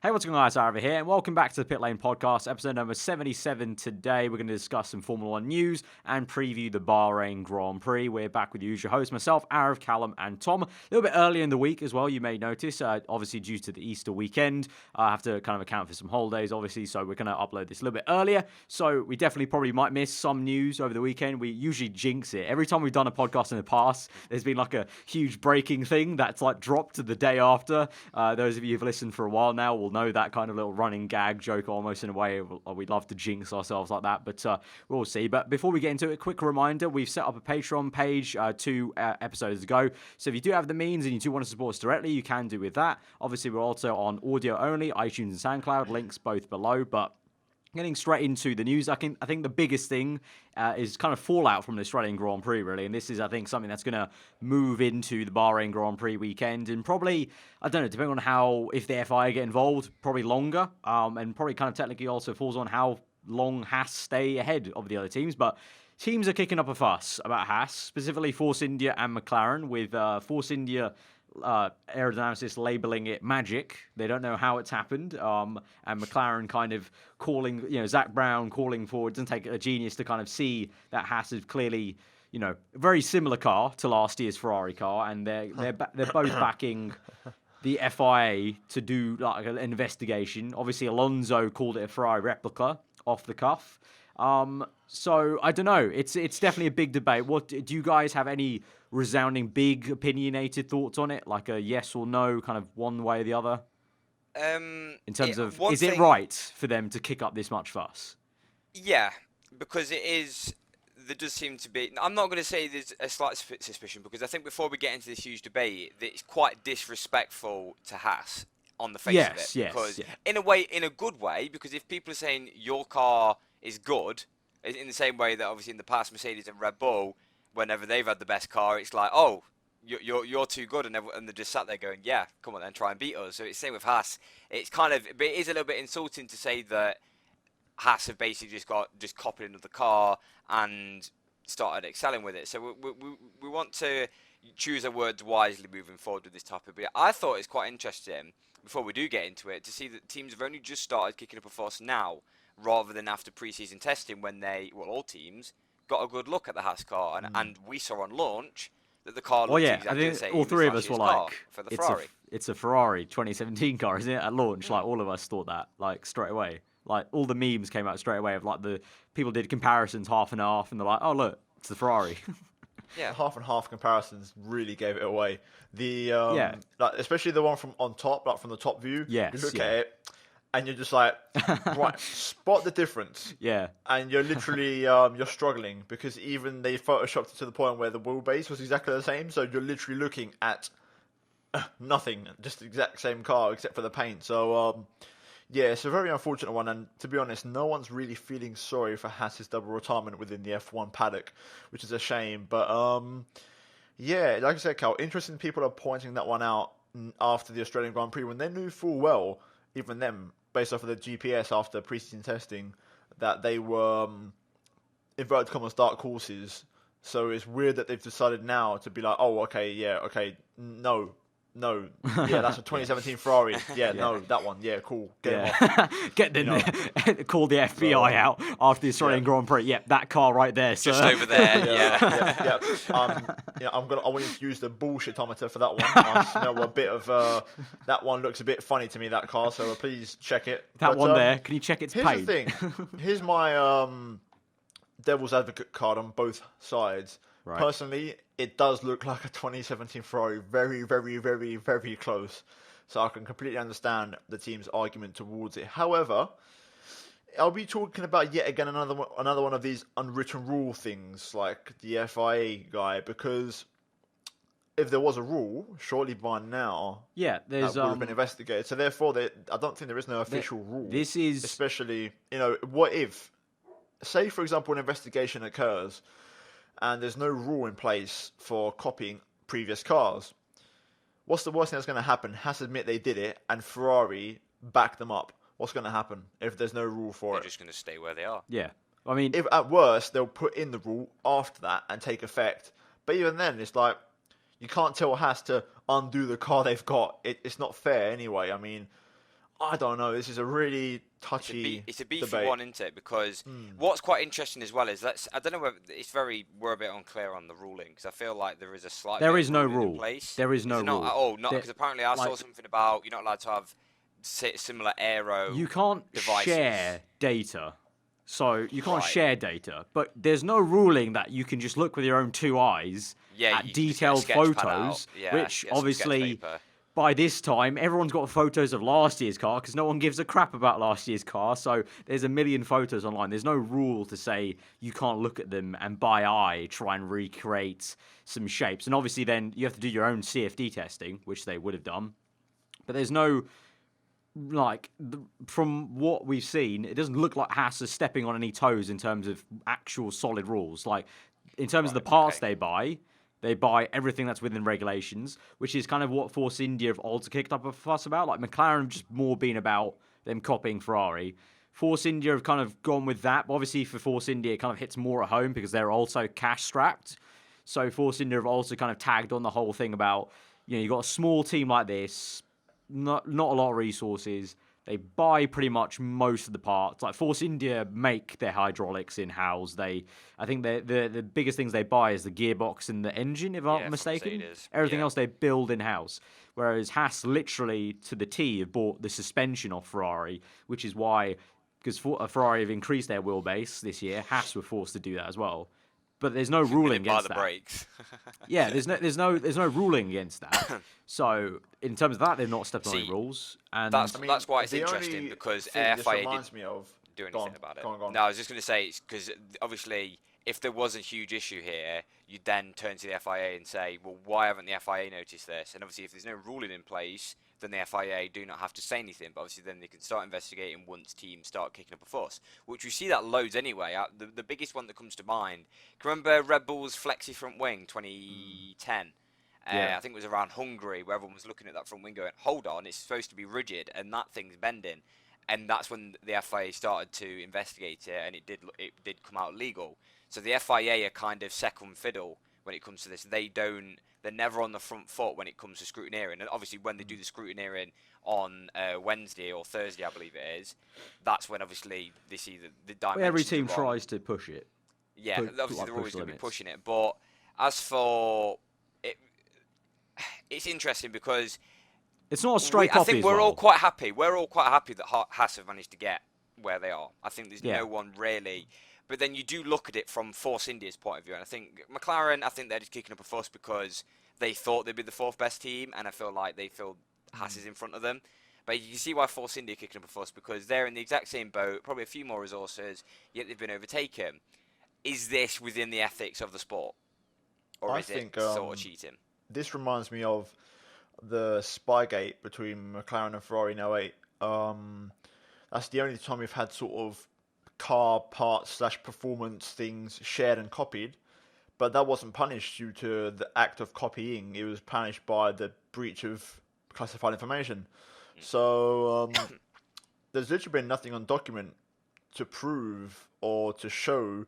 Hey, what's going on, guys? Aarava here, and welcome back to the Pitlane Podcast, episode number 77 today. We're going to discuss some Formula 1 news and preview the Bahrain Grand Prix. We're back with the usual hosts, myself, Aarav, Callum, and Tom. A little bit earlier in the week as well, you may notice, obviously due to the Easter weekend. I have to kind of account for some holidays, obviously, so we're going to upload this a little bit earlier. So we definitely probably might miss some news over the weekend. We usually jinx it. Every time we've done a podcast in the past, there's been like a huge breaking thing that's like dropped to the day after. Those of you who've listened for a while now will know that kind of little running gag joke almost in a way. We'd love to jinx ourselves like that, but we'll see. But before we get into it, a quick reminder, we've set up a Patreon page 2 episodes ago. So if you do have the means and you do want to support us directly, you can do with that. Obviously, we're also on audio only, iTunes and SoundCloud, links both below, but getting straight into the news, I think the biggest thing is kind of fallout from the Australian Grand Prix, really. And this is, I think, something that's going to move into the Bahrain Grand Prix weekend. And probably, I don't know, depending on how, if the FIA get involved, probably longer. And probably kind of technically also falls on how long Haas stay ahead of the other teams. But teams are kicking up a fuss about Haas, specifically Force India and McLaren, with Force India aerodynamicists labeling it magic. They don't know how it's happened. And McLaren kind of calling, Zach Brown calling for, it doesn't take a genius to kind of see that Haas is clearly, a very similar car to last year's Ferrari car. And they're both backing the FIA to do like an investigation. Obviously, Alonso called it a Ferrari replica off the cuff. So I don't know. It's definitely a big debate. What do you guys have any resounding big opinionated thoughts on it? Like a yes or no, kind of one way or the other? In terms of, is it right for them to kick up this much fuss? Yeah, because it is. There does seem to be. I'm not going to say there's a slight suspicion, because I think before we get into this huge debate, that it's quite disrespectful to Haas on the face of it. Because in a way, in a good way, because if people are saying your car is good, in the same way that obviously in the past Mercedes and Red Bull, whenever they've had the best car, it's like, oh, you're too good, and they're just sat there going, yeah, come on then, try and beat us. So it's the same with Haas. It's kind of, but it is a little bit insulting to say that Haas have basically just copied another car and started excelling with it. So we want to choose our words wisely moving forward with this topic. But I thought it's quite interesting, before we do get into it, to see that teams have only just started kicking up a fuss now, rather than after pre-season testing, when all teams got a good look at the Haas car, and we saw on launch that the car looked exactly the same. All three of us were like, for the Ferrari. It's a Ferrari 2017 car, isn't it? At launch, like all of us thought that, like straight away. Like all the memes came out straight away of like the people did comparisons half and half, and they're like, oh look, it's the Ferrari. Yeah, half and half comparisons really gave it away. The like, especially the one from on top, like from the top view. Yes, you look at it, and you're just like, right, spot the difference. Yeah. And you're literally you're struggling, because even they photoshopped it to the point where the wheelbase was exactly the same. So you're literally looking at nothing, just the exact same car except for the paint. So yeah, it's a very unfortunate one, and to be honest, no one's really feeling sorry for Haas's double retirement within the F1 paddock, which is a shame. But yeah, like I said, Cal, interesting people are pointing that one out after the Australian Grand Prix, when they knew full well, even them, based off of the GPS after pre-season testing, that they were inverted commas dark horses. So it's weird that they've decided now to be like, oh, okay, no, yeah, that's a 2017 Ferrari. Yeah, no, that one. Yeah, cool. Get them off. Get them. Call the FBI out after the Australian Grand Prix. Yep, that car right there. Just over there. Yeah. I want you to use the bullshitometer for that one. I smell a bit of that one looks a bit funny to me, that car. So please check it. That one there. Can you check its paint? Here's the thing. Here's my devil's advocate card on both sides. Right. Personally, it does look like a 2017 Ferrari, very, very, very, very close. So I can completely understand the team's argument towards it. However, I'll be talking about yet again another one of these unwritten rule things, like the FIA guy, because if there was a rule, surely by now, that would have been investigated. So therefore, I don't think there is no official rule. This is especially, what if, say for example, an investigation occurs, and there's no rule in place for copying previous cars. What's the worst thing that's going to happen? Haas admit they did it, and Ferrari back them up. What's going to happen if there's no rule for They're just going to stay where they are. Yeah. I mean, if at worst, they'll put in the rule after that and take effect. But even then, it's like, you can't tell Haas to undo the car they've got. It's not fair anyway. I mean, I don't know. This is a really touchy It's a beefy debate. one, isn't it? Because what's quite interesting as well is I don't know whether we're a bit unclear on the ruling because I feel like there is a slight. There bit is of no ruling in rule. place. There is no Is it rule. Not at all. Not because apparently I saw like- something about you're not allowed to have similar aero. You can't devices. share data. So you can't Right. share data, but there's no ruling that you can just look with your own two eyes Yeah, at you can just get a detailed sketch pad photos, out. Yeah, which get some sketch obviously paper. by this time everyone's got photos of last year's car because no one gives a crap about last year's car. So there's a million photos online. There's no rule to say you can't look at them and by eye try and recreate some shapes. And obviously then you have to do your own CFD testing, which they would have done. But there's no from what we've seen, it doesn't look like Haas is stepping on any toes in terms of actual solid rules. Like, in terms of the parts they buy everything that's within regulations, which is kind of what Force India have also kicked up a fuss about. Like, McLaren have just more been about them copying Ferrari. Force India have kind of gone with that. But obviously, for Force India, it kind of hits more at home because they're also cash-strapped. So Force India have also kind of tagged on the whole thing about, you've got a small team like this, not a lot of resources. They buy pretty much most of the parts. Like Force India make their hydraulics in-house. I think the biggest things they buy is the gearbox and the engine, if I'm not from mistaken. Mercedes. Everything Yeah. else they build in-house. Whereas Haas literally, to the T, have bought the suspension off Ferrari, which is why, because Ferrari have increased their wheelbase this year, Haas were forced to do that as well. But there's no ruling Buy against the that. brakes. Yeah, there's no ruling against that. So in terms of that, they've not stepped on any See, rules. And That's why it's the interesting only because thing this FIA reminds me of. do Go anything on, about it. go on. No, I was just going to say it's because obviously if there was a huge issue here, you'd then turn to the FIA and say, well, why haven't the FIA noticed this? And obviously if there's no ruling in place, then the FIA do not have to say anything. But obviously then they can start investigating once teams start kicking up a fuss, which we see that loads anyway. The biggest one that comes to mind, can you remember Red Bull's flexi front wing 2010? Yeah. I think it was around Hungary where everyone was looking at that front wing going, hold on, it's supposed to be rigid and that thing's bending. And that's when the FIA started to investigate it, and it did come out legal. So the FIA are kind of second fiddle when it comes to this. They're never on the front foot when it comes to scrutineering. And obviously, when they do the scrutineering on Wednesday or Thursday, I believe it is, that's when obviously they see the dimensions. every team are wrong. tries to push it. Yeah, obviously like they're push always the going to be limits. pushing it. But as for it, it's interesting because It's not a straight I copy. think as we're well. all quite happy. We're all quite happy that Haas have managed to get where they are. I think there's Yeah. no one really. But then you do look at it from Force India's point of view, and I think McLaren, I think they're just kicking up a fuss because they thought they'd be the fourth best team, and I feel like they feel Haas is in front of them. But you can see why Force India are kicking up a fuss because they're in the exact same boat, probably a few more resources, yet they've been overtaken. Is this within the ethics of the sport, or I is think, it sort of cheating? This reminds me of the Spygate between McLaren and Ferrari in 08. That's the only time we've had sort of car parts / performance things shared and copied, but that wasn't punished due to the act of copying. It was punished by the breach of classified information. So there's literally been nothing on document to prove or to show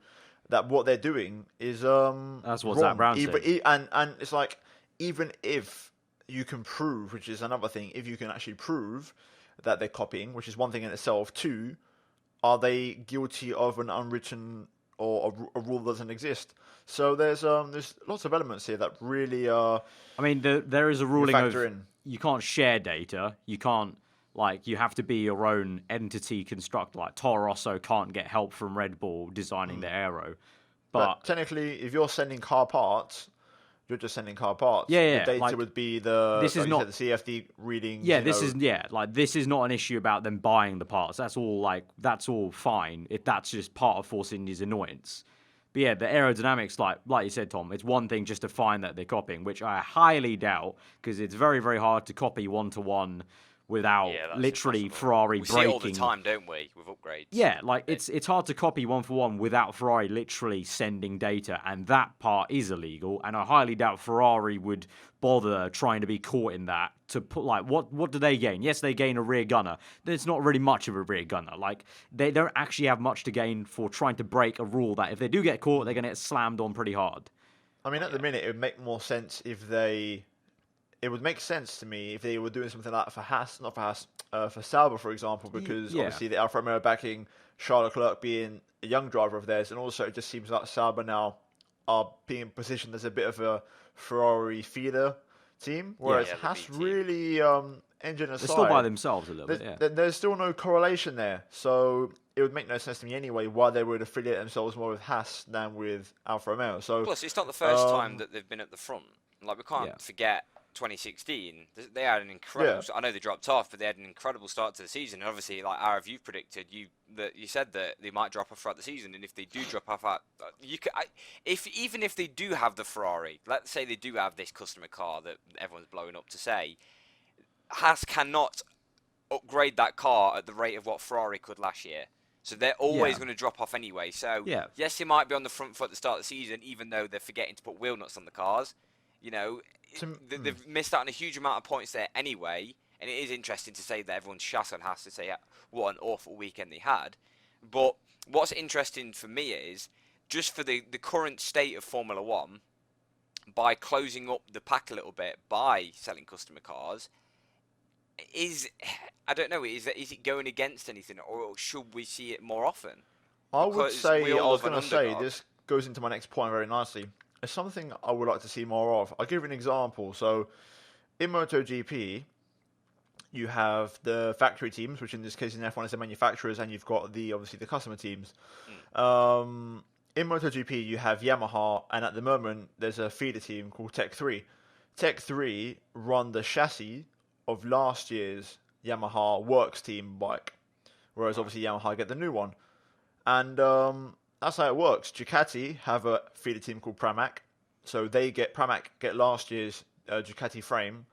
that what they're doing is That's what wrong. Zach Brown said. And it's like, even if you can prove, which is another thing, if you can actually prove that they're copying, which is one thing in itself. Two, are they guilty of an unwritten or a rule that doesn't exist? So there's lots of elements here that really I mean, there is a ruling of factor in. you can't share data. You can't, you have to be your own entity constructor. Like Toro Rosso can't get help from Red Bull designing their aero. But technically, if you're sending car parts, you're just sending car parts. Yeah, The data would be the this is not the CFD readings. Yeah, this is not an issue about them buying the parts. That's all fine if that's just part of Force India's annoyance. But yeah, the aerodynamics, like you said, Tom, it's one thing just to find that they're copying, which I highly doubt because it's very, very hard to copy one-to-one without Yeah, that's literally impossible. Ferrari We breaking. see it all the time, don't we, with upgrades? Yeah, it's hard to copy one-for-one without Ferrari literally sending data, and that part is illegal. And I highly doubt Ferrari would bother trying to be caught in that. To put what do they gain? Yes, they gain a rear gunner. Then it's not really much of a rear gunner. They don't actually have much to gain for trying to break a rule that if they do get caught, they're going to get slammed on pretty hard. I mean, at the minute, it would make more sense if they it would make sense to me if they were doing something like for Sauber, for example, because obviously the Alfa Romeo backing Charles Leclerc being a young driver of theirs, and also it just seems like Sauber now are being positioned as a bit of a Ferrari feeder team, whereas Haas really, engine aside, they're still by themselves a little bit. There's still no correlation there, so it would make no sense to me anyway why they would affiliate themselves more with Haas than with Alfa Romeo. So plus, it's not the first time that they've been at the front. Like, we can't forget 2016. They had an incredible. I know they dropped off, but they had an incredible start to the season. And obviously, like Aarav, you've predicted you said that they might drop off throughout the season, and if they do drop off, even if they do have the Ferrari, let's say they do have this customer car that everyone's blowing up to say, Haas cannot upgrade that car at the rate of what Ferrari could last year. So they're always going to drop off anyway. So yes, they might be on the front foot at the start of the season, even though they're forgetting to put wheel nuts on the cars. You know, they've missed out on a huge amount of points there anyway. And it is interesting to say that everyone's shut on Haas to say what an awful weekend they had. But what's interesting for me is just for the current state of Formula One, by closing up the pack a little bit by selling customer cars, I don't know, is it going against anything, or should we see it more often? I was going to say, this goes into my next point very nicely. It's something I would like to see more of. I'll give you an example. So, in MotoGP, you have the factory teams, which in this case in F1 is the manufacturers, and you've got obviously the customer teams. In MotoGP, you have Yamaha, and at the moment, there's a feeder team called Tech 3. Tech 3 run the chassis of last year's Yamaha Works team bike, whereas obviously Yamaha get the new one. And that's how it works. Ducati have a feeder team called Pramac, so Pramac get last year's Ducati frame,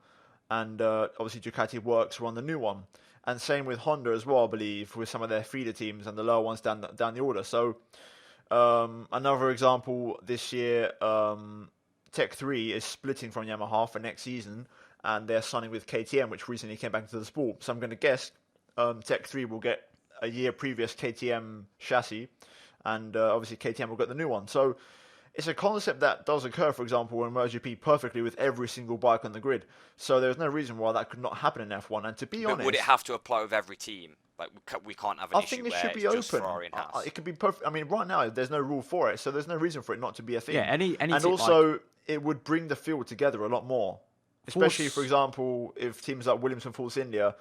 and obviously Ducati Works run the new one. And same with Honda as well, I believe, with some of their feeder teams and the lower ones down the order. So another example this year, Tech 3 is splitting from Yamaha for next season, and they're signing with KTM, which recently came back into the sport. So I'm going to guess Tech 3 will get a year previous KTM chassis, and obviously KTM will get the new one. So it's a concept that does occur, for example, in MotoGP perfectly with every single bike on the grid. So there's no reason why that could not happen in F1. And to be honest, would it have to apply with every team? Like, we can't have an issue where it's just Ferrari and Haas. It could be perfect. I mean, right now there's no rule for it, so there's no reason for it not to be a thing. Yeah, any and also it would bring the field together a lot more. Especially, for example, if teams like Williams and Force India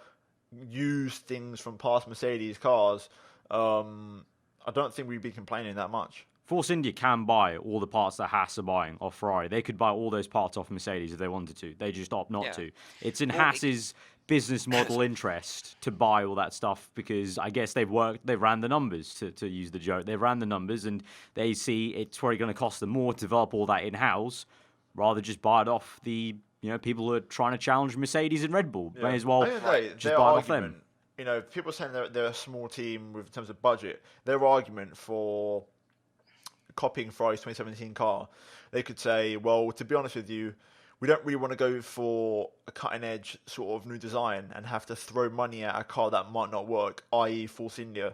use things from past Mercedes cars, I don't think we'd be complaining that much. Force India can buy all the parts that Haas are buying off Ferrari. They could buy all those parts off Mercedes if they wanted to. They just opt not to. It's in Haas's business model interest to buy all that stuff, because I guess they ran the numbers, to use the joke. They ran the numbers, and they see it's probably going to cost them more to develop all that in-house rather just buy it off the people who are trying to challenge Mercedes and Red Bull. May as well just buy it off them. People saying they're a small team in terms of budget. Their argument for copying Ferrari's 2017 car, they could say, well, to be honest with you, we don't really want to go for a cutting-edge sort of new design and have to throw money at a car that might not work, i.e. Force India,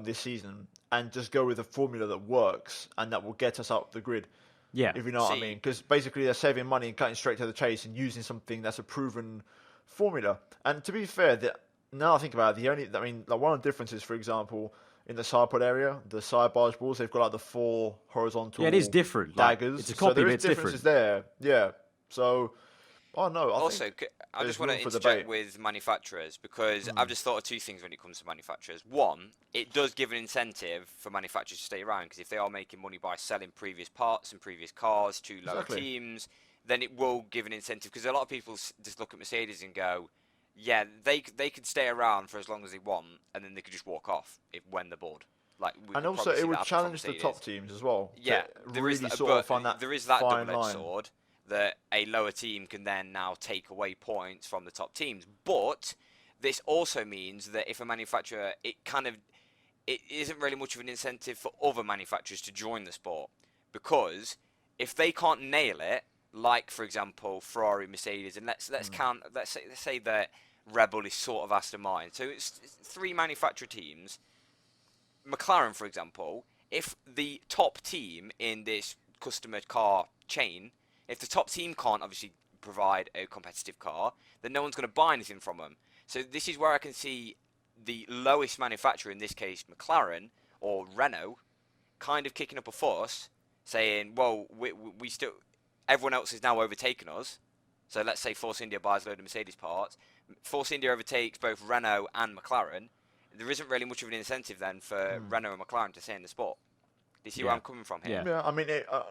this season, and just go with a formula that works and that will get us up the grid. Yeah. If you know what I mean. Because basically they're saving money and cutting straight to the chase and using something that's a proven formula. And to be fair, now I think about it, one of the differences, for example, in the side pod area, the side barge balls, they've got like the 4 horizontal it is different. daggers. It's a copy, so there but is it's differences different. there. Yeah. So, I just want to interject with manufacturers, because I've just thought of two things when it comes to manufacturers. One, it does give an incentive for manufacturers to stay around, because if they are making money by selling previous parts and previous cars to lower teams, then it will give an incentive, because a lot of people just look at Mercedes and go, yeah, they could stay around for as long as they want, and then they could just walk off when they're bored. And also, it would challenge the top teams as well. Yeah, there is that double-edged sword that a lower team can then now take away points from the top teams. But this also means that if a manufacturer, it isn't really much of an incentive for other manufacturers to join the sport, because if they can't nail it, like for example Ferrari, Mercedes, and let's say that Red Bull is sort of Aston Martin. So it's 3 manufacturer teams. McLaren, for example, if the top team in this customer car chain, if the top team can't obviously provide a competitive car, then no one's going to buy anything from them. So this is where I can see the lowest manufacturer, in this case McLaren or Renault, kind of kicking up a fuss, saying, well, we still, everyone else has now overtaken us. So let's say Force India buys a load of Mercedes parts. Force India overtakes both Renault and McLaren. There isn't really much of an incentive then for Renault and McLaren to stay in the sport. Do you see where I'm coming from here? Yeah, I mean,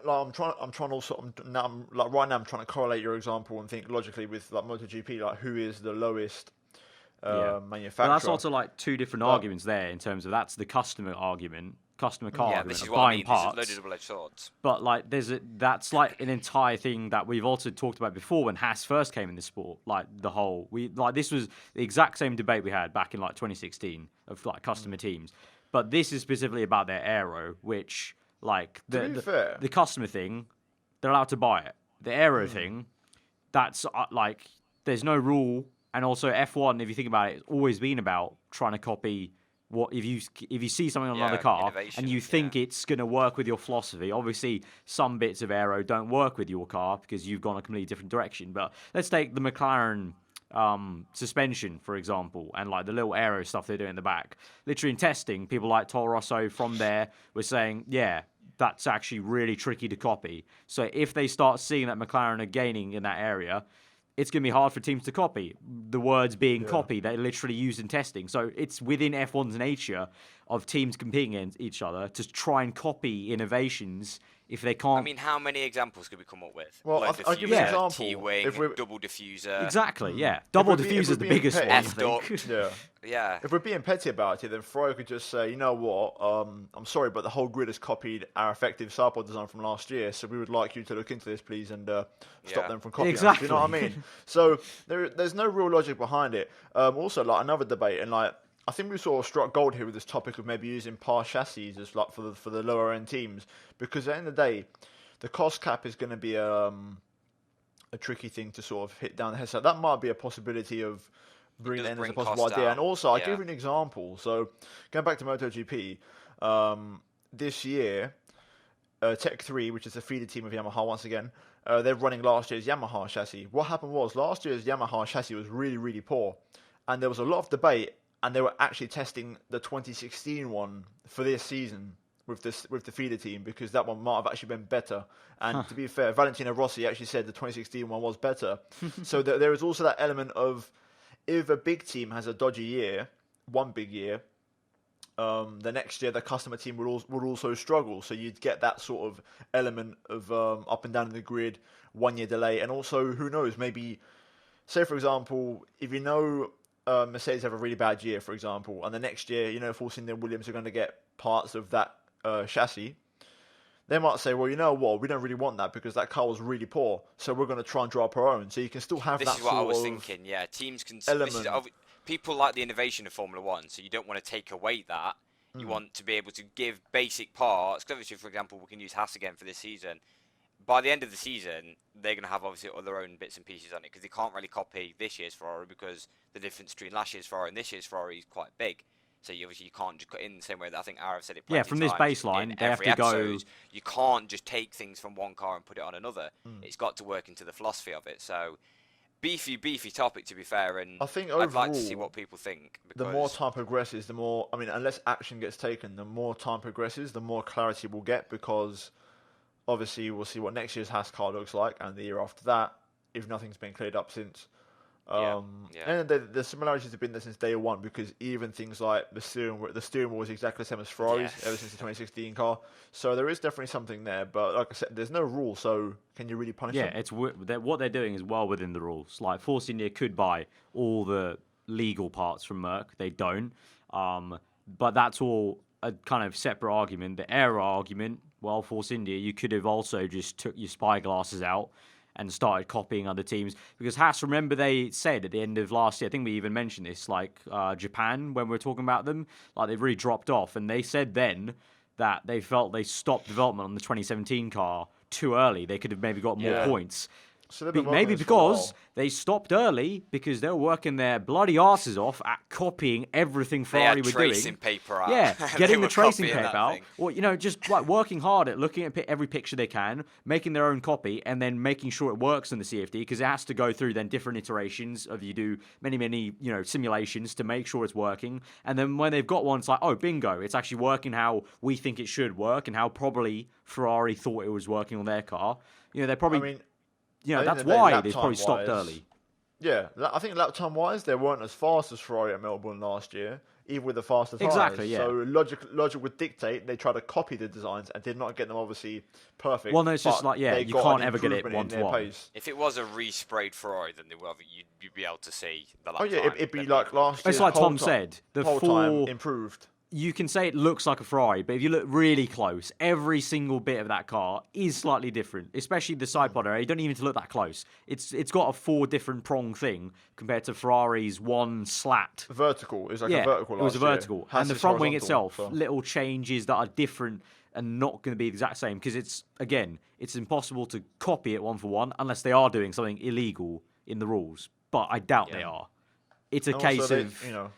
I'm trying also. Right now, I'm trying to correlate your example and think logically with like MotoGP, like who is the lowest manufacturer. But that's also like two different arguments there in terms of that's the customer argument, customer car argument this is of what I buying mean. parts. This is double-edged swords. But like, that's like an entire thing that we've also talked about before when Haas first came in the sport. Like this was the exact same debate we had back in like 2016 of like customer teams. But this is specifically about their aero, which like the customer thing, they're allowed to buy it. The aero thing, that's like there's no rule. And also F1, if you think about it, it's always been about trying to copy what if you see something on another car and you think it's going to work with your philosophy. Obviously, some bits of aero don't work with your car because you've gone a completely different direction. But let's take the McLaren suspension, for example, and like the little aero stuff they do in the back. Literally in testing, people like Toro Rosso from there were saying, yeah, that's actually really tricky to copy. So if they start seeing that McLaren are gaining in that area, it's going to be hard for teams to copy. The words being copy, they're literally used in testing. So it's within F1's nature of teams competing against each other to try and copy innovations if they can't. I mean, how many examples could we come up with? Well, I'll give you an example. T-wing, double diffuser. Exactly, yeah. Double diffuser is the biggest one, I think. Yeah. If we're being petty about it, then Ferrari could just say, you know what, I'm sorry, but the whole grid has copied our effective sidepod design from last year, so we would like you to look into this, please, and stop them from copying us. You know what I mean? So there's no real logic behind it. Also, like another debate, and like I think we sort of struck gold here with this topic of maybe using past chassis as like for the lower end teams, because at the end of the day, the cost cap is going to be a tricky thing to sort of hit down the head. So that might be a possibility of bringing that in as a possible idea. And also, I'll give you an example. So going back to MotoGP, this year, Tech 3, which is a feeder team of Yamaha once again, they're running last year's Yamaha chassis. What happened was last year's Yamaha chassis was really, really poor, and there was a lot of debate. And they were actually testing the 2016 one for this season with the feeder team because that one might have actually been better. And to be fair, Valentino Rossi actually said the 2016 one was better. So there is also that element of if a big team has a dodgy year, one big year, the next year the customer team would also struggle. So you'd get that sort of element of up and down in the grid, 1 year delay, and also who knows, maybe say for example, if you know. Mercedes have a really bad year, for example, and the next year, you know, Force India and Williams are going to get parts of that chassis. They might say, well, you know what, we don't really want that because that car was really poor, so we're going to try and draw up our own. So you can still have that sort of This is what I was thinking, yeah. Teams can... people like the innovation of Formula 1, so you don't want to take away that. You want to be able to give basic parts. Because obviously, for example, we can use Haas again for this season. By the end of the season, they're going to have obviously all their own bits and pieces on it because they can't really copy this year's Ferrari because the difference between last year's Ferrari and this year's Ferrari is quite big. So you can't just cut in the same way that I think Aarav said it. Yeah, from this baseline, they have to go. You can't just take things from one car and put it on another. It's got to work into the philosophy of it. So beefy topic, to be fair, and I think overall, I'd like to see what people think. The more time progresses, the more, I mean, unless action gets taken, the more time progresses, the more clarity we'll get because. Obviously, we'll see what next year's Haas car looks like, and the year after that, if nothing's been cleared up since. And the similarities have been there since day one, because even things like the steering wheel was exactly the same as Ferrari's ever since the 2016 car. So there is definitely something there, but like I said, there's no rule, so can you really punish them? Yeah, what they're doing is well within the rules. Like, Force India could buy all the legal parts from Merc. They don't. But that's all a kind of separate argument. The error argument, well, Force India, you could have also just took your spy glasses out and started copying other teams. Because Haas, remember they said at the end of last year, I think we even mentioned this, like Japan, when we were talking about them, like they've really dropped off. And they said then that they felt they stopped development on the 2017 car too early. They could have maybe got more points. So they've been working Maybe this for a while. because they stopped early because they were working their bloody asses off at copying everything They Ferrari had were tracing doing. paper out. Yeah, They getting the were tracing copying paper that out, thing. or just like working hard at looking at every picture they can, making their own copy, and then making sure it works in the CFD because it has to go through then different iterations of you do many simulations to make sure it's working, and then when they've got one, it's like, oh bingo, it's actually working how we think it should work and how probably Ferrari thought it was working on their car. They're probably. I mean, That's the day, why lap they probably stopped time-wise, early. Yeah, I think lap time wise, they weren't as fast as Ferrari at Melbourne last year, even with the faster tyres. Exactly, yeah. So logic would dictate they try to copy the designs and did not get them obviously perfect. Well, no, it's just but like, they you got can't an ever get it improvement in 1-to-1. their pace. If it was a resprayed Ferrari, then you'd be able to see the lap Oh yeah, time. it'd be like last year. It's like Tom said, the whole time four. improved. You can say it looks like a Ferrari, but if you look really close, every single bit of that car is slightly different, especially the side pod area. You don't even need to look that close. It's got a 4 different prong thing compared to Ferrari's one slat. Vertical. It was like Yeah, a vertical. it was a last year. vertical. Haas And the is front wing horizontal, itself, so- little changes that are different and not going to be the exact same because it's impossible to copy it one for one unless they are doing something illegal in the rules. But I doubt they are. It's a And case also of...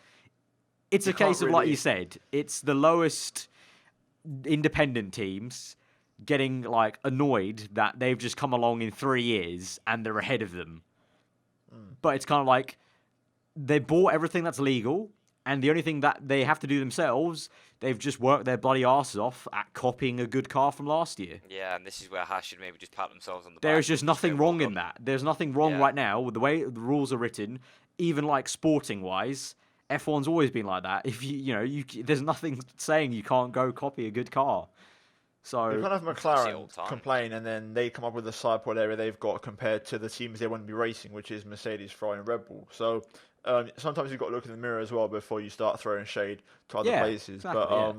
It's a you can't case of, like really- you said, it's the lowest independent teams getting, like, annoyed that they've just come along in 3 years and they're ahead of them. But it's kind of like they bought everything that's legal, and the only thing that they have to do themselves, they've just worked their bloody asses off at copying a good car from last year. Yeah, and this is where Haas should maybe just pat themselves on the back. There is just and nothing go, well wrong in done. that. There's nothing wrong Yeah. right now with the way the rules are written, even like sporting-wise. F1's always been like that. If there's nothing saying you can't go copy a good car. So You can't have all McLaren the time. complain and then they come up with the side pod area they've got compared to the teams they want to be racing, which is Mercedes, Ferrari, and Red Bull. So sometimes you've got to look in the mirror as well before you start throwing shade to other Yeah, places. exactly, But yeah.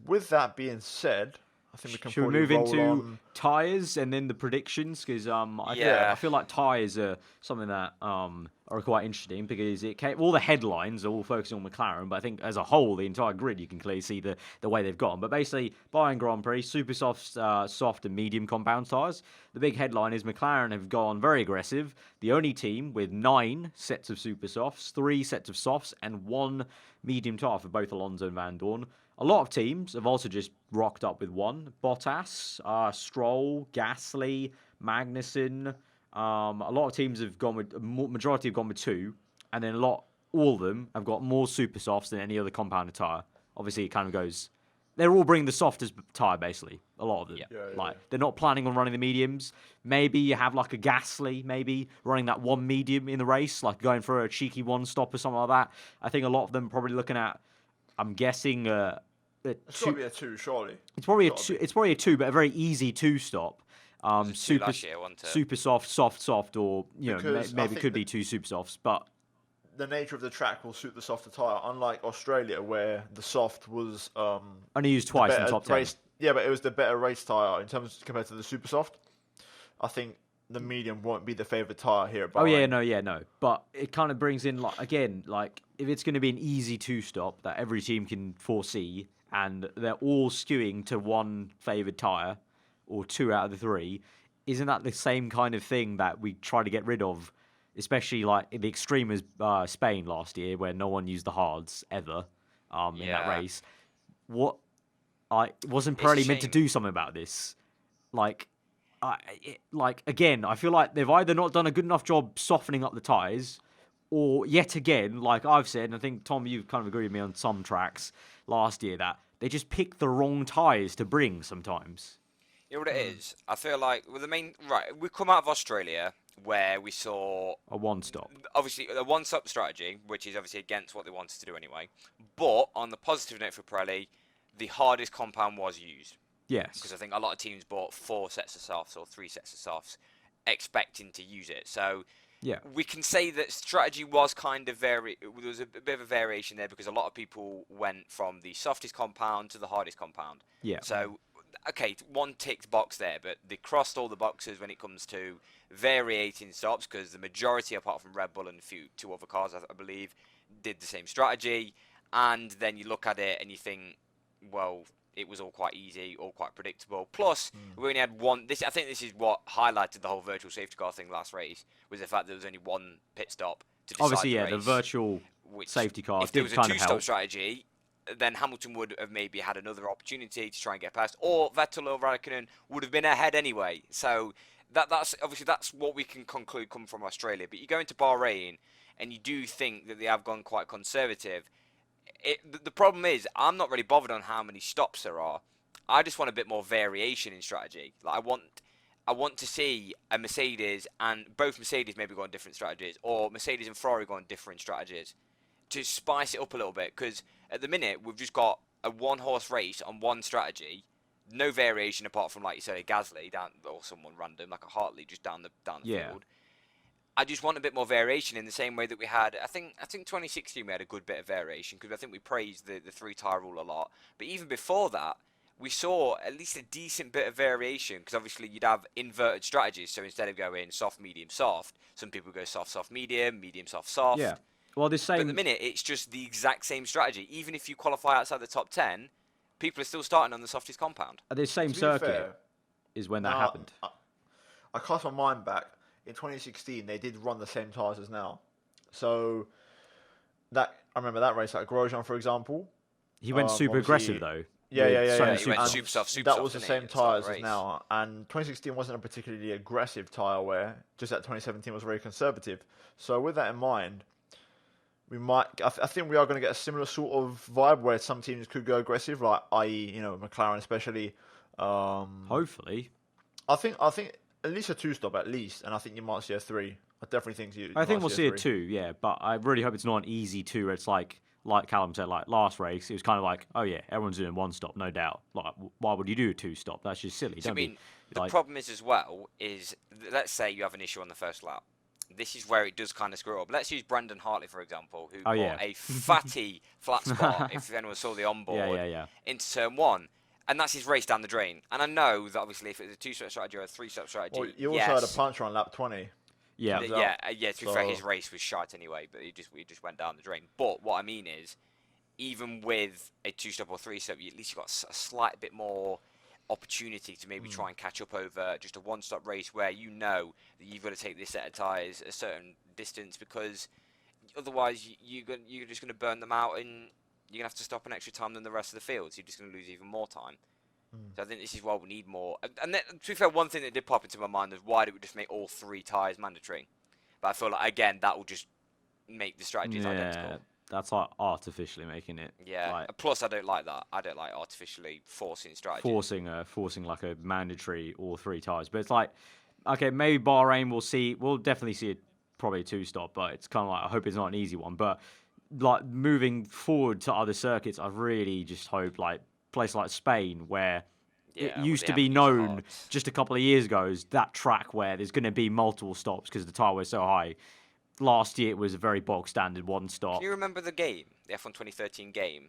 with that being said, I think we can should we probably move roll into on. tyres and then the predictions? Because Yeah. I feel like tyres are something that are quite interesting because all the headlines are all focusing on McLaren, but I think as a whole, the entire grid, you can clearly see the way they've gone. But basically, Bahrain Grand Prix, super soft and medium compound tyres. The big headline is McLaren have gone very aggressive. The only team with 9 sets of super softs, 3 sets of softs, and 1 medium tyre for both Alonso and Van Dorn. A lot of teams have also just rocked up with 1. Bottas, Stroll, Gasly, Magnussen. A lot of teams have gone with, majority have gone with 2, and then all of them have got more super softs than any other compounded tyre. Obviously, it kind of goes. They're all bringing the softest tyre, basically. A lot of them. Yeah. They're not planning on running the mediums. Maybe you have like a Gasly, maybe running that 1 medium in the race, like going for a cheeky 1 stop or something like that. I think a lot of them are probably looking at. I'm guessing It's got to be a 2, surely. it's probably a Gotta 2. It's probably a 2, but a very easy 2 stop. Super last year, wasn't it? super soft, or Because I maybe it think could be 2 super softs, but The nature of the track will suit the softer tyre, unlike Australia, where the soft was only used twice in better top 10. race. Yeah, but it was the better race tyre in terms compared to the super soft. I think the medium won't be the favourite tyre here at Bahrain. Oh yeah, no. But it kind of brings in like if it's going to be an easy 2 stop that every team can foresee, and they're all skewing to 1 favoured tyre or 2 out of the 3, isn't that the same kind of thing that we try to get rid of? Especially like in the extreme as Spain last year, where no one used the hards ever in that Yeah. race. Wasn't It's a Pirelli meant to shame. do something about this? Again, I feel like they've either not done a good enough job softening up the tyres, or yet again, like I've said, and I think Tom, you've kind of agreed with me on some tracks last year, that they just pick the wrong tyres to bring sometimes. You know what it is? I feel like we come out of Australia where we saw A 1 stop. obviously a one-stop strategy, which is obviously against what they wanted to do anyway. But on the positive note for Pirelli, the hardest compound was used Yes. because I think a lot of teams bought 4 sets of softs or 3 sets of softs, expecting to use it. So Yeah. we can say that strategy was kind of there was a bit of a variation there because a lot of people went from the softest compound to the hardest compound. Yeah. So, okay, 1 ticked box there, but they crossed all the boxes when it comes to variating stops because the majority, apart from Red Bull and a few 2 other cars, I believe, did the same strategy. And then you look at it and you think, well, it was all quite easy, all quite predictable. Plus, we only had one. I think this is what highlighted the whole virtual safety car thing last race, was the fact that there was only one pit stop to decide Obviously, the yeah, race, the virtual which, safety car if there did was a kind of two-stop help. strategy, then Hamilton would have maybe had another opportunity to try and get past, or Vettel or Raikkonen would have been ahead anyway. So that's obviously that's what we can conclude coming from Australia. But you go into Bahrain, and you do think that they have gone quite conservative. The problem is, I'm not really bothered on how many stops there are. I just want a bit more variation in strategy. Like I want to see a Mercedes, and both Mercedes maybe go on different strategies, or Mercedes and Ferrari go on different strategies to spice it up a little bit. Because at the minute we've just got a one-horse race on one strategy, no variation apart from, like you said, a Gasly down, or someone random like a Hartley just down the field. I just want a bit more variation in the same way that we had. I think 2016 we had a good bit of variation because I think we praised the 3-tyre rule a lot. But even before that, we saw at least a decent bit of variation because obviously you'd have inverted strategies. So instead of going soft, medium, soft, some people go soft, soft, medium, medium, soft, soft. Yeah. Well, But at the minute, it's just the exact same strategy. Even if you qualify outside the top 10, people are still starting on the softest compound. At this same To be circuit fair, is when that happened. I cast my mind back. In 2016, they did run the same tyres as now. So I remember that race at Grosjean, for example. He went super aggressive though. Yeah. He went super soft, that was the same tyres as now. And 2016 wasn't a particularly aggressive tyre wear. Just that 2017 was very conservative. So with that in mind, we might. I think we are going to get a similar sort of vibe where some teams could go aggressive, like i.e., McLaren especially. Hopefully. I think at least a 2-stop at least, and I think you might see a 3. I definitely think you. I think might we'll see a 3. 2, yeah. But I really hope it's not an easy 2 where it's like Callum said, like last race, it was kind of like, oh yeah, everyone's doing 1-stop, no doubt. Like, why would you do a 2-stop? That's just silly. So, the problem is as well is, let's say you have an issue on the first lap. This is where it does kind of screw up. Let's use Brandon Hartley, for example, who got a fatty flat spot, if anyone saw the onboard, into turn 1. And that's his race down the drain. And I know that obviously if it's a 2-stop strategy or a 3-stop strategy, well, you also had a puncher on lap 20. Yeah. To be fair, his race was shite anyway, but he just went down the drain. But what I mean is, even with a 2-stop or 3-stop, at least you've got a slight bit more opportunity to maybe try and catch up over just a 1-stop race where you know that you've got to take this set of tyres a certain distance, because otherwise you're just going to burn them out and you're going to have to stop an extra time than the rest of the field, so you're just going to lose even more time. So I think this is why we need more. And then, to be fair, one thing that did pop into my mind was, why did we just make all 3 tyres mandatory? But I feel like, again, that will just make the strategies identical. That's like artificially making it. Yeah. Like, plus, I don't like that. I don't like artificially forcing strategy. Forcing like a mandatory all 3 tyres. But it's like, okay, maybe Bahrain we'll definitely see probably a 2-stop, but it's kind of like, I hope it's not an easy one. But like moving forward to other circuits, I really just hope like place like Spain, where it used to be known just a couple of years ago as that track where there's going to be multiple stops because the tyre was so high. Last year it was a very bog standard 1-stop. Can you remember the game, the F1 2013 game?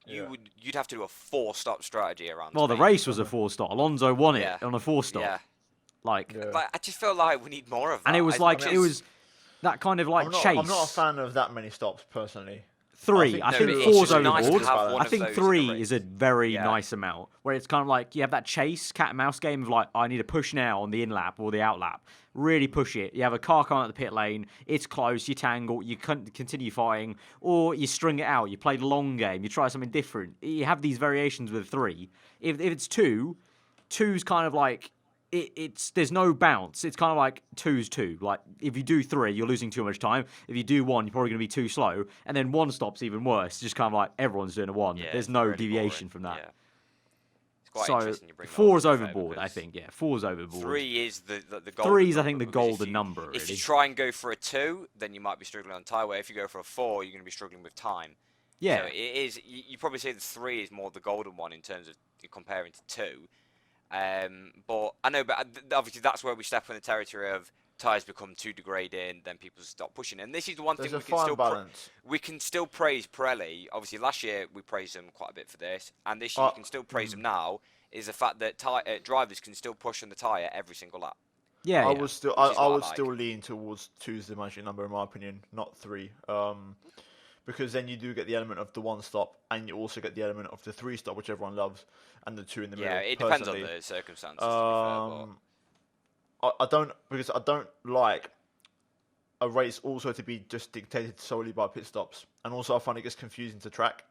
You'd have to do a 4-stop strategy around. Well, Spain. The race was a 4-stop. Alonso won it on a 4-stop. Yeah. Like I just feel like we need more of that. And it was it was that kind of like chase. I'm not a fan of that many stops personally. 3. I think 4's overboard. I think 3 is is a very nice amount, where it's kind of like you have that chase, cat and mouse game of like, I need to push now on the in-lap or the out-lap. Really push it. You have a car coming at the pit lane, it's close, you tangle, you continue fighting, or you string it out, you play the long game, you try something different. You have these variations with 3. If it's 2's kind of like, there's no bounce. It's kind of like 2's 2. Like, if you do 3, you're losing too much time. If you do 1, you're probably going to be too slow. And then 1-stop's even worse. It's just kind of like everyone's doing a 1. Yeah, there's no really deviation boring. from that. Yeah. It's quite So interesting you bring 4's that up, overboard, I think. Yeah, 4's overboard. 3 is the golden 3's, I number, think, the because golden number, really. If you try and go for a 2, then you might be struggling on tyre wear. If you go for a 4, you're going to be struggling with time. Yeah. So it is. You probably say the 3 is more the golden one in terms of comparing to 2. But I know, but obviously that's where we step in the territory of tyres become too degrading, then people stop pushing. And this is the one thing we can still praise Pirelli. Obviously, last year we praised them quite a bit for this, and this year you can still praise them now. Is the fact that drivers can still push on the tyre every single lap. Yeah, I would still lean towards 2's the magic number in my opinion, not 3. because then you do get the element of the one stop, and you also get the element of the 3 stop, which everyone loves, and the 2 in the middle. Yeah, it depends on the circumstances. I don't like a race also to be just dictated solely by pit stops, and also I find it gets confusing to track,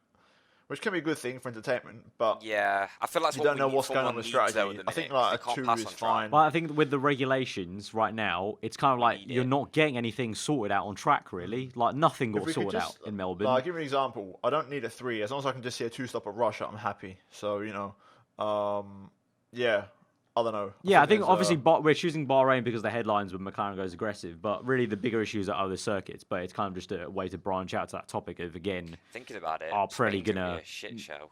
which can be a good thing for entertainment, but yeah, I feel like you don't know what's going on with strategy. I think like a 2 is fine. But I think with the regulations right now, it's kind of like you're not getting anything sorted out on track, really. Like nothing got sorted out in Melbourne. I'll give you an example. I don't need a 3. As long as I can just see a 2 stop at Russia, I'm happy. So, yeah. I don't know. I think obviously we're choosing Bahrain because the headlines when McLaren goes aggressive, but really the bigger issues are other circuits. But it's kind of just a way to branch out to that topic of, again, thinking about it, are probably gonna be a shit show.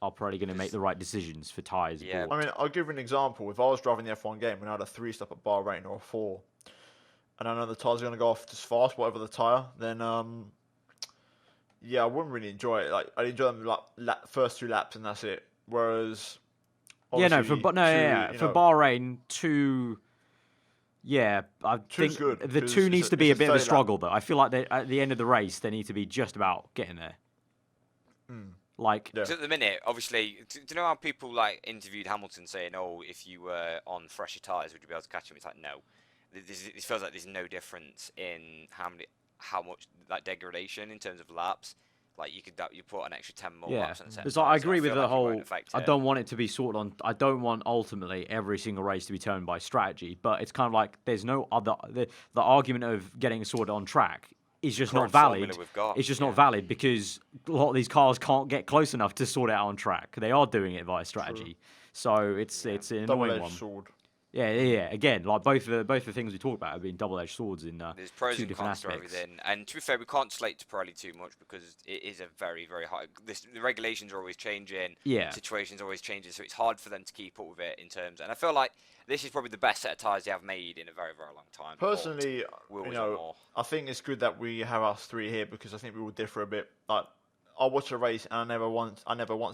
Are probably gonna make the right decisions for tyres. Yeah. I mean, I'll give you an example. If I was driving the F1 game and I had a 3 stop at Bahrain or a 4, and I know the tyres are gonna go off just fast, whatever the tyre, then I wouldn't really enjoy it. Like I'd enjoy them like first 2 laps and that's it. Whereas for Bahrain 2. Yeah, I think good, the 2 needs to be a bit of a struggle, though. I feel like at the end of the race, they need to be just about getting there. So at the minute, obviously, do you know how people like interviewed Hamilton saying, "Oh, if you were on fresher tyres, would you be able to catch him?" It's like, no. This feels like there's no difference in how much like degradation in terms of laps. Like you put an extra 10 more laps on the so I agree with the whole. I don't want it to be sorted on. I don't want ultimately every single race to be turned by strategy. But it's kind of like there's no other. The argument of getting sorted on track is just not valid. It's just not valid because a lot of these cars can't get close enough to sort it out on track. They are doing it via strategy. True. So it's an annoying one. Sword. Yeah. Again, like both the things we talked about have been double-edged swords in there's pros 2 and different cons to aspects. everything. And to be fair, we can't slate to Pirelli too much because it is a very, very high. The regulations are always changing. Yeah. Situations are always changing, so it's hard for them to keep up with it in terms. And I feel like this is probably the best set of tyres they have made in a very, very long time. Personally, I think it's good that we have us 3 here because I think we will differ a bit. Like, I watch a race and I never once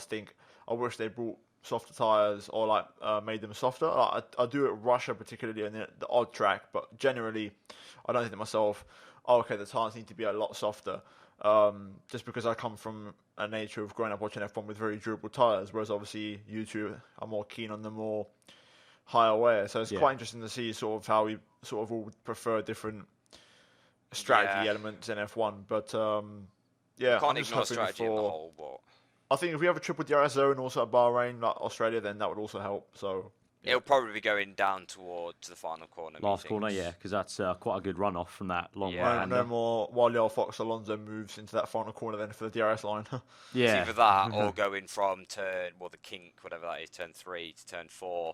think I wish they brought softer tyres or like made them softer. Like, I do it at Russia particularly on the odd track, but generally I don't think to myself, the tyres need to be a lot softer. Just because I come from a nature of growing up watching F1 with very durable tyres, whereas obviously you two are more keen on the more higher wear. So it's quite interesting to see sort of how we sort of all prefer different strategy elements in F1. But you can't ignore strategy in the whole, but I think if we have a triple DRS zone also at Bahrain, like Australia, then that would also help. So it'll probably be going down towards the final corner. Last corner, because that's quite a good runoff from that long right. No more Wally Fox Alonso moves into that final corner then for the DRS line. It's either that or going from the kink, whatever that is, turn 3 to turn 4.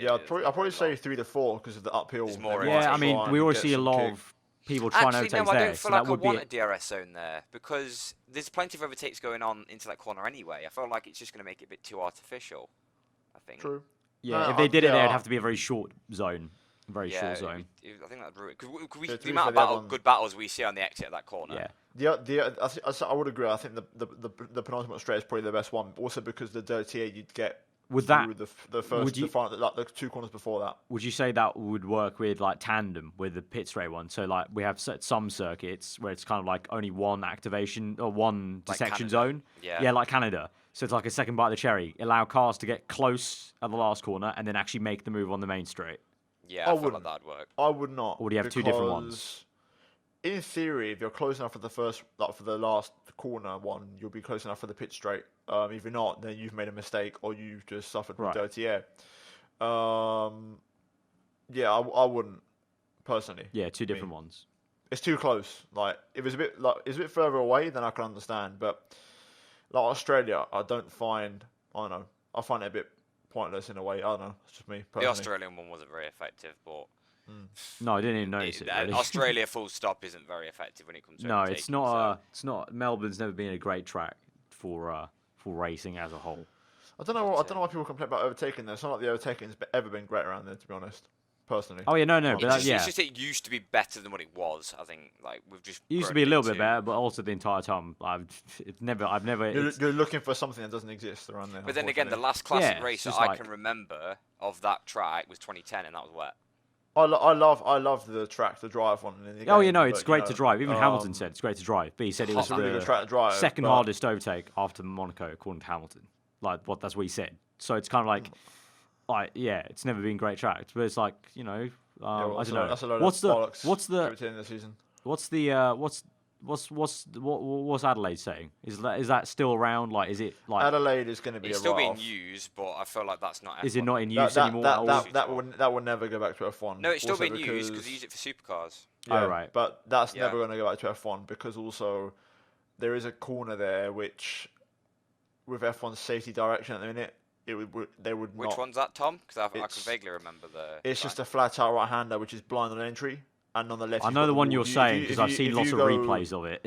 Yeah, I'd probably say 3 to 4 because of the uphill. I mean, we always see a lot of people trying to overtake there. I don't feel like I want a DRS zone there because there's plenty of overtakes going on into that corner anyway. I feel like it's just going to make it a bit too artificial, I think. True. Yeah, if they did it there, it'd have to be a very short zone. Very short zone. I think that'd ruin it. The amount of good battles we see on the exit of that corner. Yeah. I would agree. I think the penultimate straight is probably the best one. Also because the dirty air you'd get through the first, the final, like the 2 corners before that. Would you say that would work with like tandem with the pit straight one? So like we have some circuits where it's kind of like only one activation or one dissection zone. Yeah, like Canada. So it's like a second bite of the cherry. Allow cars to get close at the last corner and then actually make the move on the main straight. Yeah, I feel like that'd work. I would not. Or do you have 2 different ones? In theory, if you're close enough for the first, like for the last corner one, you'll be close enough for the pit straight. If you're not, then you've made a mistake or you've just suffered from dirty air. I wouldn't personally. Yeah, 2 different ones. It's too close. Like if it's a bit further away, then I can understand. But like Australia, I find it a bit pointless in a way. I don't know. It's just me personally. The Australian one wasn't very effective, but. No, I didn't even notice it. Really. Australia full stop isn't very effective when it comes to overtaking. It's not. It's not. Melbourne's never been a great track for racing as a whole. I don't know why people complain about overtaking. Though it's not like the overtaking's ever been great around there, to be honest. Personally. Oh yeah, no, it's just it used to be better than what it was. I think we've just it used to be a little bit better, but also the entire time I've never. You're looking for something that doesn't exist around there. But then again, the last classic race that I can remember of that track was 2010, and that was wet. I love the track to drive on. In the game, Oh, you know, it's but, great to drive. Even Hamilton said it's great to drive, but he said it was it's a really good the track to drive. second but- hardest overtake after Monaco, according to Hamilton. That's what he said. So it's kind of like, it's never been great tracks, but it's like, you know, I don't know. That's a load What's of the bollocks what's the at the end of the season. what's Adelaide saying? Is that still around? Like, is it like Adelaide is going to be It's a still being write-off. used, but I feel like that's not. is F1. it not in use anymore? That will never go back to F1. No, it's still Also being used because they use it for supercars. Yeah, Oh, right. But that's Yeah. never going to go back to F1 because also there is a corner there which, with F1's safety direction at the minute, they would Which not. one's that, Tom? Because I can It's- vaguely remember the. It's just a flat out right hander which is blind on entry, and on the left. I you've know got the one wall. you're If you- saying if because you- I've seen if lots you of go- replays of it.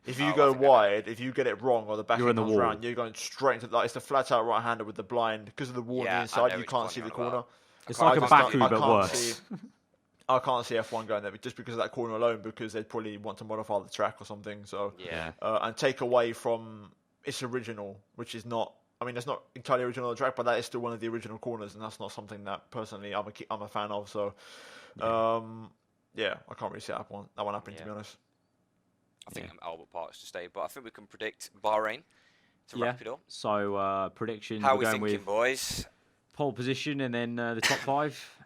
If you I go think I know. wide, if you get it wrong or the back You're end in the comes wall. round, you're going straight into it's the flat out right hander with the blind because of the wall on Yeah, I the inside. know You which can't one see the you're on corner. about. It's I like a can't- Baku I but can't worse. see- I can't see F1 going there just because of that corner alone, because they'd probably want to modify the track or something. So Yeah. and take away from its original, which is not. I mean, it's not entirely original on the track, but that is still one of the original corners, and that's not something that personally I'm a fan of. So, I can't really see that one happening, to be honest. I think Albert Park's to stay, but I think we can predict Bahrain to wrap it up. So predictions. How are we're we going thinking, with boys? pole position and then the top 5.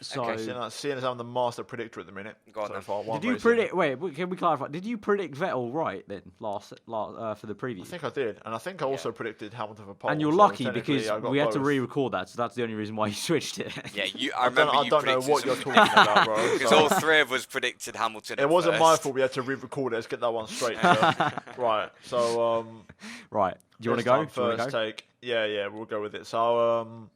So Okay. Seeing as I'm the master predictor at the minute, Go on so then. far, one did you race in. predict? Wait, can we clarify? Did you predict Vettel right then last for the preview? I think I did, and I think I also predicted Hamilton for pole. And you're so lucky technically because I got we had to both. re-record that, so that's the only reason why you switched it. Yeah, I I remember you don't know predicted what you're something. talking about, bro. Because So- all three of us predicted Hamilton. It at wasn't my first. fault. We had to re-record it. Let's get that one straight. Right. So Right. Do you want to this go? time, first take. Yeah, we'll go with it. So we're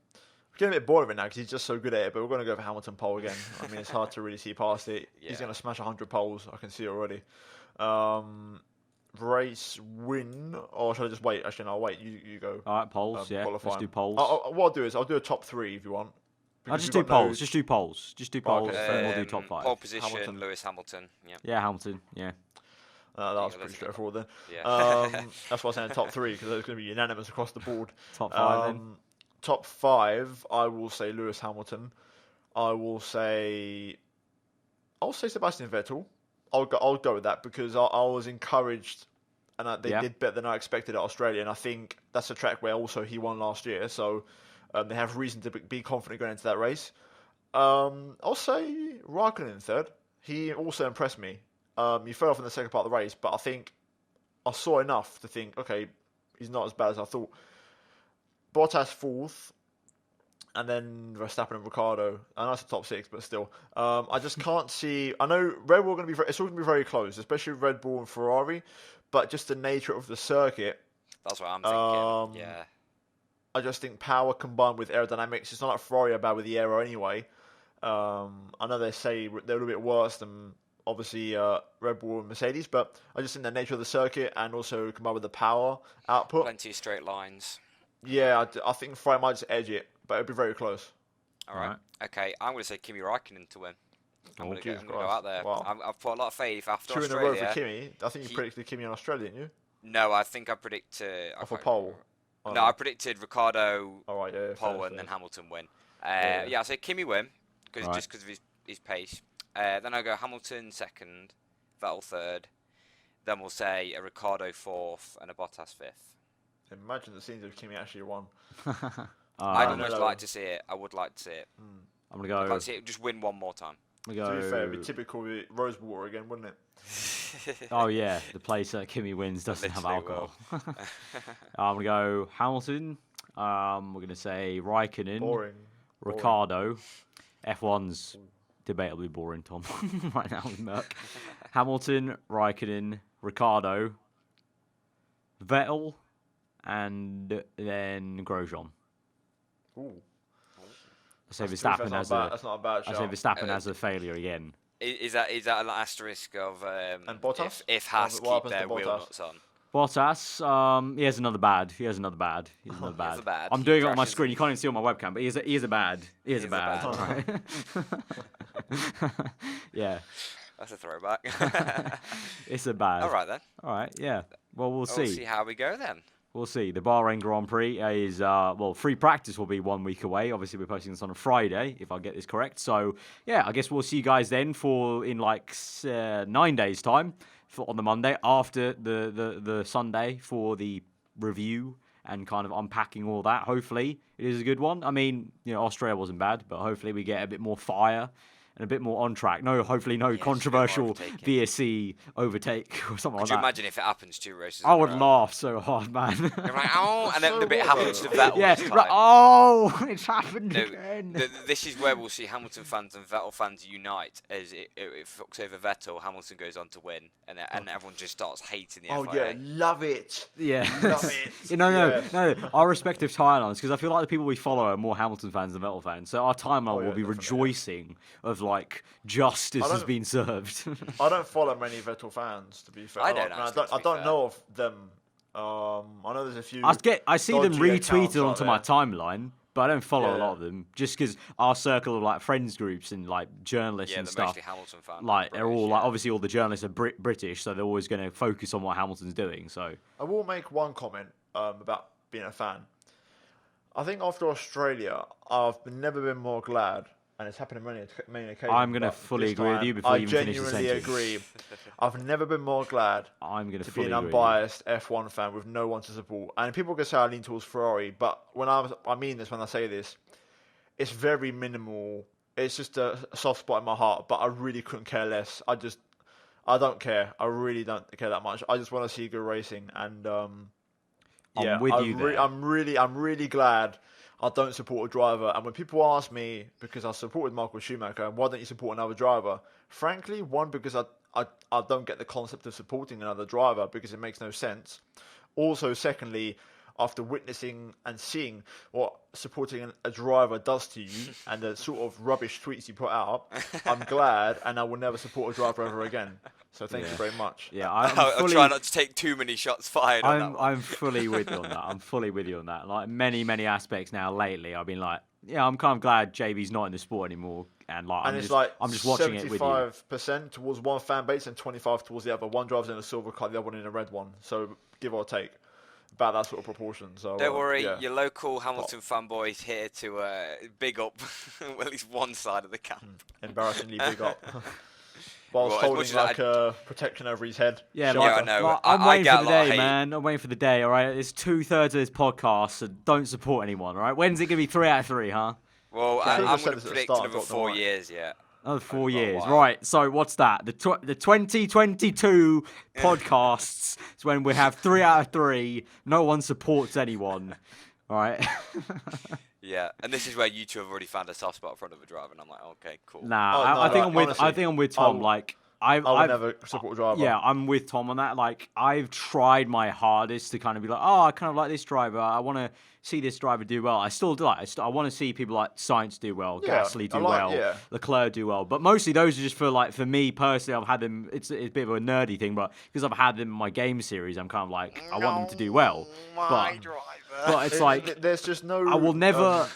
getting a bit bored of it now because he's just so good at it. But we're going to go for Hamilton pole again. I mean, it's hard to really see past it. He's Yeah. going to smash 100 poles. I can see it already. Race win, or should I just wait? Actually, no, I'll wait. You go. All right, polls. Yeah, let's qualifying. do polls. What I'll do is I'll do a top 3 if you want. I'll because just we've do got no- polls. Just do polls. Just do polls, Okay. and we'll do top 5. Pole position, Hamilton. Lewis Hamilton. Yeah. Yeah, Hamilton. Yeah. That was Yeah, pretty let's go. straightforward then. Yeah. That's why I saying top 3 because it's going to be unanimous across the board. Top 5 then. Top 5, I will say Lewis Hamilton. I'll say Sebastian Vettel. I'll go with that because I was encouraged, and they did better than I expected at Australia. And I think that's a track where also he won last year, so they have reason to be confident going into that race. I'll say Raikkonen third. He also impressed me. He fell off in the second part of the race, but I think I saw enough to think, okay, he's not as bad as I thought. Bottas fourth, and then Verstappen and Ricciardo. I know it's a top 6, but still, I just can't see. I know Red Bull going to be. It's all going to be very close, especially Red Bull and Ferrari. But just the nature of the circuit, That's what I'm thinking. Yeah. I just think power combined with aerodynamics. It's not like Ferrari are bad with the aero anyway. I know they say they're a little bit worse than obviously Red Bull and Mercedes, but I just think the nature of the circuit and also combined with the power output. Plenty of straight lines. Yeah, I think Ferrari might just edge it, but it'll be very close. All right. Okay, I'm going to say Kimi Raikkonen to win. I'm going to Jesus go Christ. out there. Wow. I've put a lot of faith after 2 in a Australia. row for Kimi. I think you he- predicted Kimi on Australia, didn't you? No, I think I predicted. Off a pole. Oh, No, I predicted Ricardo All right, yeah. pole fair, and then fair. Hamilton win. Yeah. Yeah, I say Kimi win Right. just because of his pace. Then I go Hamilton second, Vettel third. Then we'll say a Ricardo fourth and a Bottas fifth. Imagine the scenes if Kimi actually won. I'd I'm almost hello. like to see it. I would like to see it. gonna I'd go. like to see it just win one more time. I'm To gonna be fair, it'd go. be typical with Rose Water again, wouldn't it? Oh yeah, the place that Kimi wins doesn't have Literally alcohol. I'm gonna go Hamilton. We're gonna say Raikkonen, Boring. Ricardo. F1's debatably boring, Tom. Right now with Merck. Hamilton, Raikkonen, Ricardo, Vettel, and then Grosjean. Ooh. I say That's Verstappen not as bad. a. That's not a bad I shout. say Verstappen as a failure again. Is that an asterisk of And Bottas? if Haas What keep happens to their wheel Bottas? nuts on? Bottas, he has another bad. He has another bad. bad. I'm He doing it on my crashes screen. You can't even see it on my webcam, but he is a bad. He is a a bad. bad. Right. Yeah, That's a throwback. it's a bad. All right then. All right. Yeah. Well, we'll We'll see. see how we go then. We'll see. The Bahrain Grand Prix is, free practice will be 1 week away. Obviously, we're posting this on a Friday, if I get this correct. So, yeah, I guess we'll see you guys then in 9 days' time on the Monday after the Sunday for the review and kind of unpacking all that. Hopefully, it is a good one. I mean, Australia wasn't bad, but hopefully we get a bit more fire and a bit more on track. Hopefully no controversial VSC overtake or something like that. Could you imagine if it happens 2 races? I would laugh so hard, man. You're like, oh, and then the bit happens to Vettel. Yeah, this right, time. oh, it's happened again. This is where we'll see Hamilton fans and Vettel fans unite as it fucks over Vettel. Hamilton goes on to win, and everyone just starts hating the FIA. Oh yeah, love it. Yeah, love it. No. Our respective timelines, because I feel like the people we follow are more Hamilton fans than Vettel fans. So our timeline will be rejoicing of justice has been served. I don't follow many Vettel fans, to be fair. I don't know of them. I know there's a few. I see them retweeted onto there. my timeline, but I don't follow a lot of them. Just because our circle of friends groups and journalists and stuff, mostly Hamilton fans. They're all obviously all the journalists are British, so they're always going to focus on what Hamilton's doing. So I will make one comment about being a fan. I think after Australia, I've never been more glad. And it's happened on many occasions. I'm going to fully agree with you before you even finish the sentence. I genuinely agree. I've never been more glad to be an unbiased F1 fan with no one to support. And people can say I lean towards Ferrari, but I mean this when I say this, it's very minimal. It's just a soft spot in my heart, but I really couldn't care less. I don't care. I really don't care that much. I just want to see good racing. And I'm with you there. I'm really glad I don't support a driver. And when people ask me, because I supported Michael Schumacher, and why don't you support another driver? Frankly, one, because I don't get the concept of supporting another driver because it makes no sense. Also, secondly, after witnessing and seeing what supporting a driver does to you and the sort of rubbish tweets you put out, I'm glad, and I will never support a driver ever again. So thank you very much. Yeah, I'll try not to take too many shots fired. I'm fully with you on that. I'm fully with you on that. Many aspects now lately, I've been I'm kind of glad JB's not in the sport anymore, and I'm just watching it with you. 75% towards one fan base and 25% towards the other. One drives in a silver car, the other one in a red one. So give or take. About that sort of proportion. So don't worry, your local Hamilton fanboys here to big up at least one side of the camp. Embarrassingly big up. Whilst holding a protection over his head. Yeah, I know. I'm waiting for the day, man. I'm waiting for the day, all right? It's 2/3 of this podcast, so don't support anyone, all right? When's it going to be 3 out of 3, huh? Well, I'm going to predict another 4 years, yeah. Another 4 years. Right, so what's that? The 2022 podcasts is when we have 3 out of 3. No one supports anyone. All right. Yeah, and this is where you two have already found a soft spot in front of a driver, and I'm like, okay, cool. I think I'm with Tom. I would never support a driver. Yeah, I'm with Tom on that. I've tried my hardest to kind of be I kind of like this driver. I want to see this driver do well. I still do. I want to see people like Sainz do well, Gasly do well, Leclerc do well. But mostly those are just for me personally. I've had them. It's a bit of a nerdy thing, but because I've had them in my game series, I'm kind of I want them to do well. But it's there's just no. I will never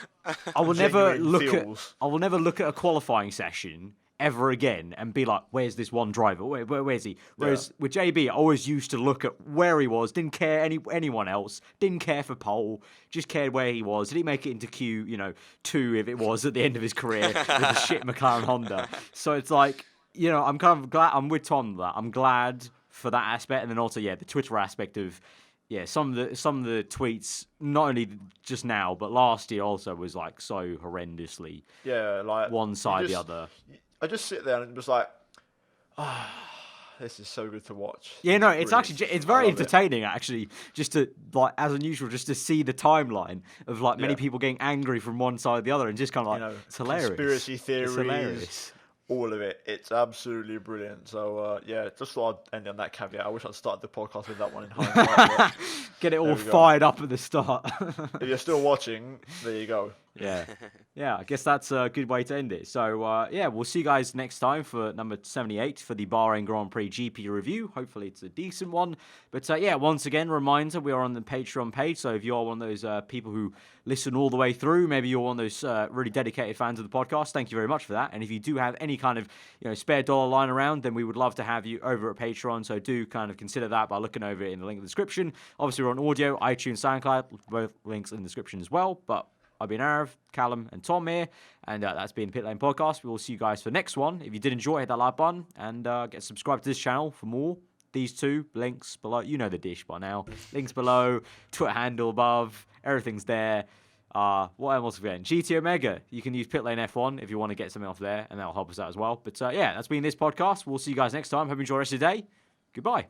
look at a qualifying session ever again and be like, where's this one driver? Where's he? Whereas with JB, I always used to look at where he was, didn't care anyone else, didn't care for pole, just cared where he was. Did he make it into Q2 if it was at the end of his career with a shit McLaren Honda? So it's I'm kind of glad, I'm with Tom that. I'm glad for that aspect. And then also, the Twitter aspect of, some of the tweets, not only just now, but last year also was so horrendously one side the other. I just sit there and just this is so good to watch. Yeah, no, it's actually it's very entertaining actually, just to as unusual, just to see the timeline of many people getting angry from one side or the other, and just kind of it's hilarious. Conspiracy theories, it's hilarious. All of it. It's absolutely brilliant. So, just thought I'd end on that caveat. I wish I'd started the podcast with that one in hindsight. Get it all fired up at the start. If you're still watching, there you go. Yeah, I guess that's a good way to end it. So, we'll see you guys next time for number 78 for the Bahrain Grand Prix GP review. Hopefully it's a decent one. But, once again, reminder, we are on the Patreon page. So if you're one of those people who listen all the way through, maybe you're one of those really dedicated fans of the podcast, thank you very much for that. And if you do have any kind of spare dollar lying around, then we would love to have you over at Patreon. So do kind of consider that by looking over it in the link in the description. Obviously, we're on audio, iTunes, SoundCloud, both links in the description as well. But I've been Aarav, Callum, and Tom here, and that's been the Pitlane Podcast. We will see you guys for the next one. If you did enjoy it, hit that like button, and get subscribed to this channel for more. These two links below. You know the dish by now. Links below, Twitter handle above, everything's there. What else are we getting? GT Omega. You can use Pitlane F1 if you want to get something off there, and that'll help us out as well. But that's been this podcast. We'll see you guys next time. Hope you enjoy the rest of the day. Goodbye.